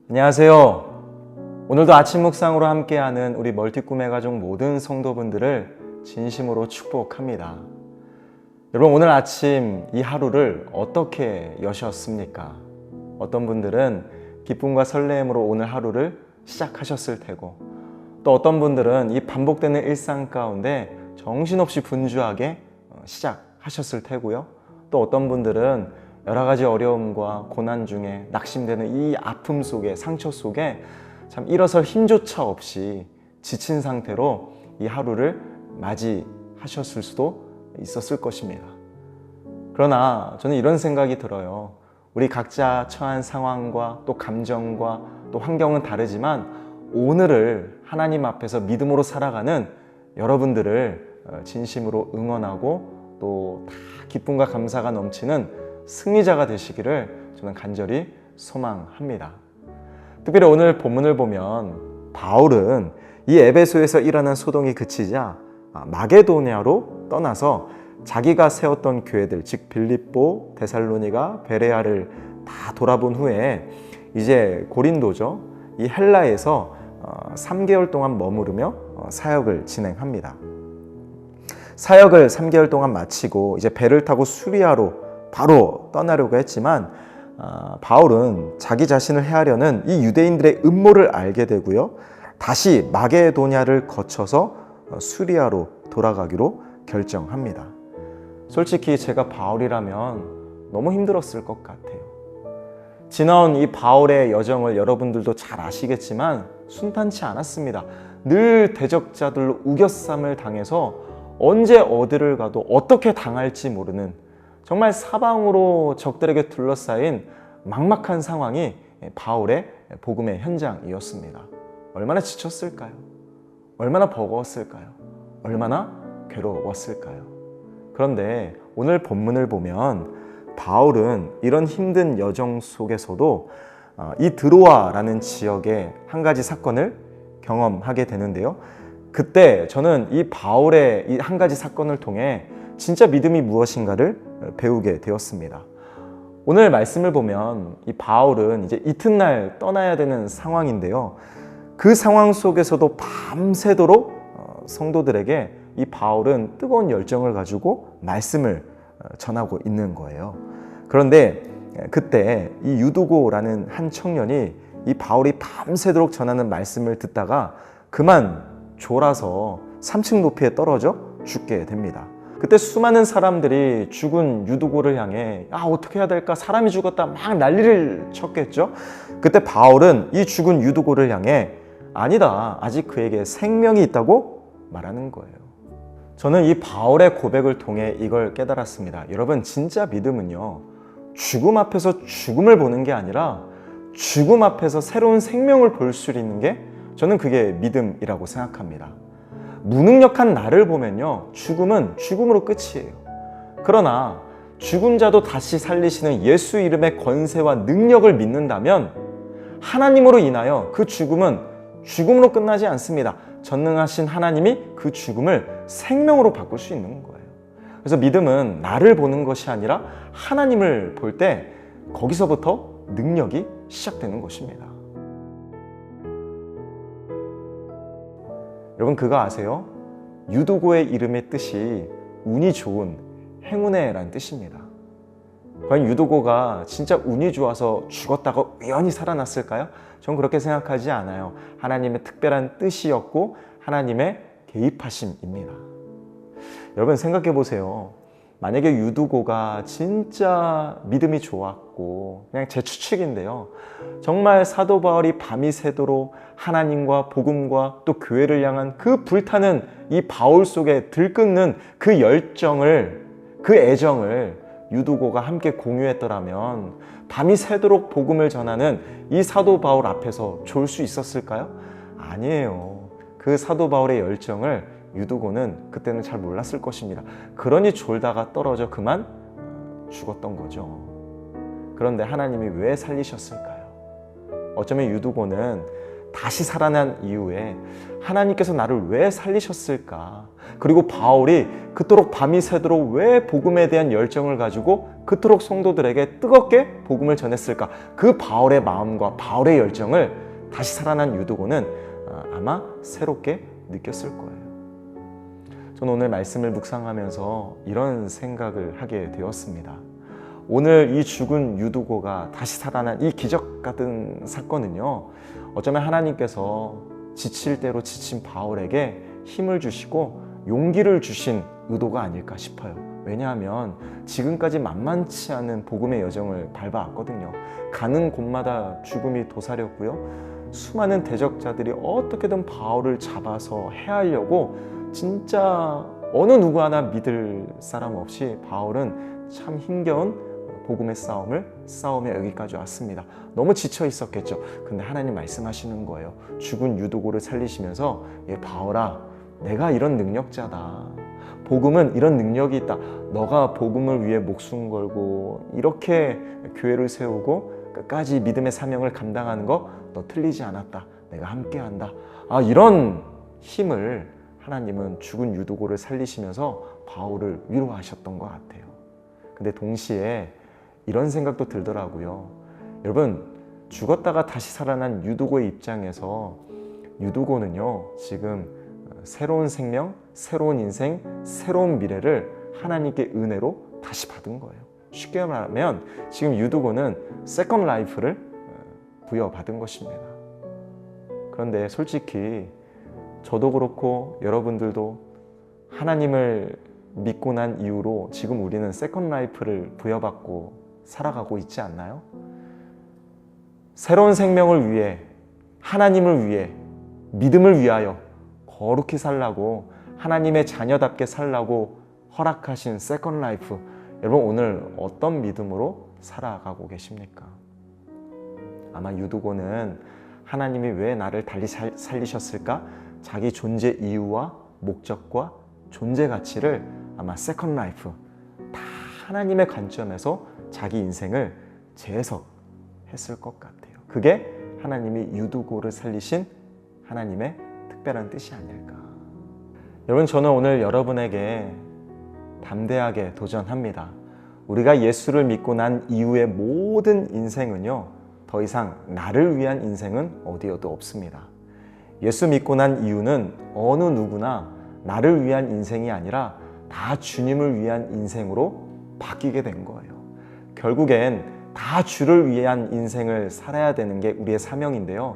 안녕하세요. 오늘도 아침 묵상으로 함께하는 우리 멀티꿈의 가족 모든 성도분들을 진심으로 축복합니다. 여러분, 오늘 아침 이 하루를 어떻게 여셨습니까? 어떤 분들은 기쁨과 설렘으로 오늘 하루를 시작하셨을 테고, 또 어떤 분들은 이 반복되는 일상 가운데 정신없이 분주하게 시작하셨을 테고요. 또 어떤 분들은 여러 가지 어려움과 고난 중에 낙심되는 이 아픔 속에, 상처 속에 참 일어설 힘조차 없이 지친 상태로 이 하루를 맞이하셨을 수도 있었을 것입니다. 그러나 저는 이런 생각이 들어요. 우리 각자 처한 상황과 또 감정과 또 환경은 다르지만 오늘을 하나님 앞에서 믿음으로 살아가는 여러분들을 진심으로 응원하고 또 다 기쁨과 감사가 넘치는 승리자가 되시기를 저는 간절히 소망합니다. 특별히 오늘 본문을 보면 바울은 이 에베소에서 일어난 소동이 그치자 마게도냐로 떠나서 자기가 세웠던 교회들, 즉 빌립보, 데살로니가, 베레아를 다 돌아본 후에 이제 고린도죠, 이 헬라에서 3개월 동안 머무르며 사역을 진행합니다. 사역을 3개월 동안 마치고 이제 배를 타고 수리아로 바로 떠나려고 했지만 바울은 자기 자신을 해하려는 이 유대인들의 음모를 알게 되고요, 다시 마게도냐를 거쳐서 수리아로 돌아가기로 결정합니다. 솔직히 제가 바울이라면 너무 힘들었을 것 같아요. 지나온 이 바울의 여정을 여러분들도 잘 아시겠지만 순탄치 않았습니다. 늘 대적자들로 우겨쌈을 당해서 언제 어디를 가도 어떻게 당할지 모르는, 정말 사방으로 적들에게 둘러싸인 막막한 상황이 바울의 복음의 현장이었습니다. 얼마나 지쳤을까요? 얼마나 버거웠을까요? 얼마나 괴로웠을까요? 그런데 오늘 본문을 보면 바울은 이런 힘든 여정 속에서도 이 드로아라는 지역의 한 가지 사건을 경험하게 되는데요. 그때 저는 이 바울의 이 한 가지 사건을 통해 진짜 믿음이 무엇인가를 배우게 되었습니다. 오늘 말씀을 보면 이 바울은 이제 이튿날 떠나야 되는 상황인데요. 그 상황 속에서도 밤새도록 성도들에게 이 바울은 뜨거운 열정을 가지고 말씀을 전하고 있는 거예요. 그런데 그때 이 유두고라는 한 청년이 이 바울이 밤새도록 전하는 말씀을 듣다가 그만 졸아서 3층 높이에 떨어져 죽게 됩니다. 그때 수많은 사람들이 죽은 유두고를 향해 어떻게 해야 될까, 사람이 죽었다, 막 난리를 쳤겠죠. 그때 바울은 이 죽은 유두고를 향해 아니다, 아직 그에게 생명이 있다고 말하는 거예요. 저는 이 바울의 고백을 통해 이걸 깨달았습니다. 여러분, 진짜 믿음은요, 죽음 앞에서 죽음을 보는 게 아니라 죽음 앞에서 새로운 생명을 볼 수 있는 게, 저는 그게 믿음이라고 생각합니다. 무능력한 나를 보면요, 죽음은 죽음으로 끝이에요. 그러나 죽은 자도 다시 살리시는 예수 이름의 권세와 능력을 믿는다면 하나님으로 인하여 그 죽음은 죽음으로 끝나지 않습니다. 전능하신 하나님이 그 죽음을 생명으로 바꿀 수 있는 거예요. 그래서 믿음은 나를 보는 것이 아니라 하나님을 볼 때 거기서부터 능력이 시작되는 것입니다. 여러분, 그거 아세요? 유두고의 이름의 뜻이 운이 좋은, 행운의 라는 뜻입니다. 과연 유두고가 진짜 운이 좋아서 죽었다고 우연히 살아났을까요? 전 그렇게 생각하지 않아요. 하나님의 특별한 뜻이었고 하나님의 개입하심입니다. 여러분, 생각해 보세요. 만약에 유두고가 진짜 믿음이 좋았고, 그냥 제 추측인데요, 정말 사도 바울이 밤이 새도록 하나님과 복음과 또 교회를 향한 그 불타는 이 바울 속에 들끓는 그 열정을, 그 애정을 유두고가 함께 공유했더라면 밤이 새도록 복음을 전하는 이 사도 바울 앞에서 졸 수 있었을까요? 아니에요. 그 사도 바울의 열정을 유두고는 그때는 잘 몰랐을 것입니다. 그러니 졸다가 떨어져 그만 죽었던 거죠. 그런데 하나님이 왜 살리셨을까요? 어쩌면 유두고는 다시 살아난 이후에 하나님께서 나를 왜 살리셨을까? 그리고 바울이 그토록 밤이 새도록 왜 복음에 대한 열정을 가지고 그토록 성도들에게 뜨겁게 복음을 전했을까? 그 바울의 마음과 바울의 열정을 다시 살아난 유두고는 아마 새롭게 느꼈을 거예요. 저는 오늘 말씀을 묵상하면서 이런 생각을 하게 되었습니다. 오늘 이 죽은 유두고가 다시 살아난 이 기적 같은 사건은요, 어쩌면 하나님께서 지칠 대로 지친 바울에게 힘을 주시고 용기를 주신 의도가 아닐까 싶어요. 왜냐하면 지금까지 만만치 않은 복음의 여정을 밟아왔거든요. 가는 곳마다 죽음이 도사렸고요. 수많은 대적자들이 어떻게든 바울을 잡아서 해하려고 진짜 어느 누구 하나 믿을 사람 없이 바울은 참 힘겨운 복음의 싸움을 싸우며 여기까지 왔습니다. 너무 지쳐 있었겠죠. 근데 하나님 말씀하시는 거예요. 죽은 유두고를 살리시면서 바울아, 내가 이런 능력자다. 복음은 이런 능력이 있다. 너가 복음을 위해 목숨 걸고 이렇게 교회를 세우고 끝까지 믿음의 사명을 감당하는 거 너 틀리지 않았다. 내가 함께한다. 이런 힘을 하나님은 죽은 유두고를 살리시면서 바울을 위로하셨던 것 같아요. 근데 동시에 이런 생각도 들더라고요. 여러분, 죽었다가 다시 살아난 유두고의 입장에서 유두고는요, 지금 새로운 생명, 새로운 인생, 새로운 미래를 하나님께 은혜로 다시 받은 거예요. 쉽게 말하면 지금 유두고는 세컨드 라이프를 부여받은 것입니다. 그런데 솔직히 저도 그렇고 여러분들도 하나님을 믿고 난 이후로 지금 우리는 세컨드 라이프를 부여받고 살아가고 있지 않나요? 새로운 생명을 위해, 하나님을 위해, 믿음을 위하여 거룩히 살라고, 하나님의 자녀답게 살라고 허락하신 세컨드 라이프, 여러분 오늘 어떤 믿음으로 살아가고 계십니까? 아마 유두고는 하나님이 왜 나를 달리 살리셨을까? 자기 존재 이유와 목적과 존재 가치를 아마 세컨드 라이프, 다 하나님의 관점에서 자기 인생을 재해석했을 것 같아요. 그게 하나님이 유두고를 살리신 하나님의 특별한 뜻이 아닐까. 여러분, 저는 오늘 여러분에게 담대하게 도전합니다. 우리가 예수를 믿고 난 이후의 모든 인생은요, 더 이상 나를 위한 인생은 어디에도 없습니다. 예수 믿고 난 이유는 어느 누구나 나를 위한 인생이 아니라 다 주님을 위한 인생으로 바뀌게 된 거예요. 결국엔 다 주를 위한 인생을 살아야 되는 게 우리의 사명인데요.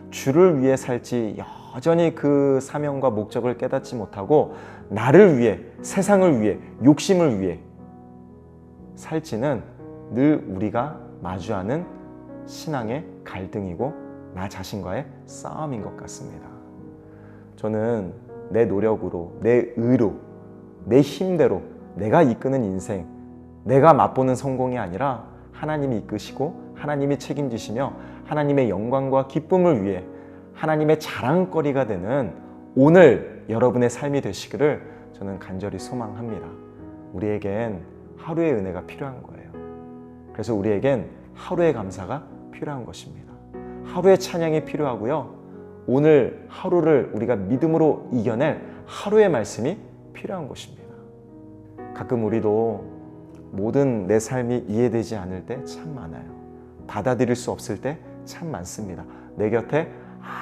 주를 위해 살지 여전히 그 사명과 목적을 깨닫지 못하고 나를 위해, 세상을 위해, 욕심을 위해 살지는 늘 우리가 마주하는 신앙의 갈등이고 나 자신과의 싸움인 것 같습니다. 저는 내 노력으로, 내 의로, 내 힘대로 내가 이끄는 인생, 내가 맛보는 성공이 아니라 하나님이 이끄시고 하나님이 책임지시며 하나님의 영광과 기쁨을 위해 하나님의 자랑거리가 되는 오늘 여러분의 삶이 되시기를 저는 간절히 소망합니다. 우리에겐 하루의 은혜가 필요한 거예요. 그래서 우리에겐 하루의 감사가 필요한 것입니다. 하루의 찬양이 필요하고요. 오늘 하루를 우리가 믿음으로 이겨낼 하루의 말씀이 필요한 것입니다. 가끔 우리도 모든 내 삶이 이해되지 않을 때 참 많아요. 받아들일 수 없을 때 참 많습니다. 내 곁에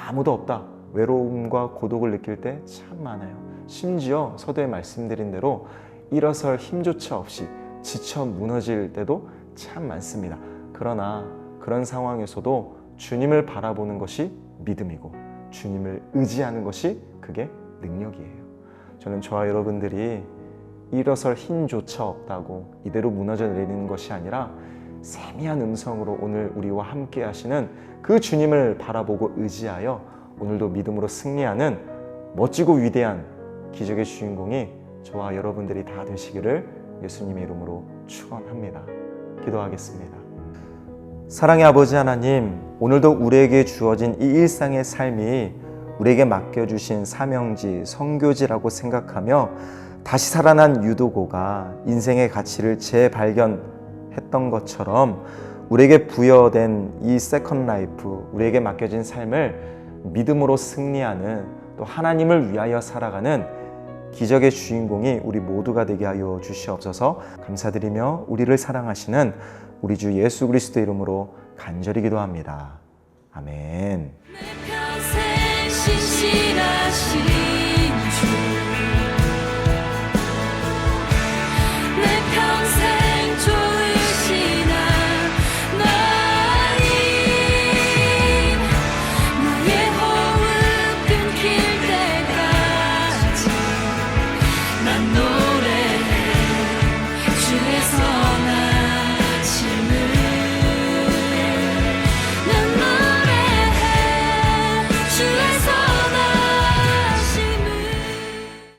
아무도 없다. 외로움과 고독을 느낄 때 참 많아요. 심지어 서두에 말씀드린 대로 일어설 힘조차 없이 지쳐 무너질 때도 참 많습니다. 그러나 그런 상황에서도 주님을 바라보는 것이 믿음이고 주님을 의지하는 것이 그게 능력이에요. 저는 저와 여러분들이 일어설 힘조차 없다고 이대로 무너져 내리는 것이 아니라 세미한 음성으로 오늘 우리와 함께 하시는 그 주님을 바라보고 의지하여 오늘도 믿음으로 승리하는 멋지고 위대한 기적의 주인공이 저와 여러분들이 다 되시기를 예수님의 이름으로 축원합니다. 기도하겠습니다. 사랑의 아버지 하나님, 오늘도 우리에게 주어진 이 일상의 삶이 우리에게 맡겨주신 사명지, 선교지라고 생각하며 다시 살아난 유두고가 인생의 가치를 재발견했던 것처럼 우리에게 부여된 이 세컨드 라이프, 우리에게 맡겨진 삶을 믿음으로 승리하는, 또 하나님을 위하여 살아가는 기적의 주인공이 우리 모두가 되게 하여 주시옵소서. 감사드리며 우리를 사랑하시는 우리 주 예수 그리스도의 이름으로 간절히 기도합니다. 아멘. 내 평생 신실하신 주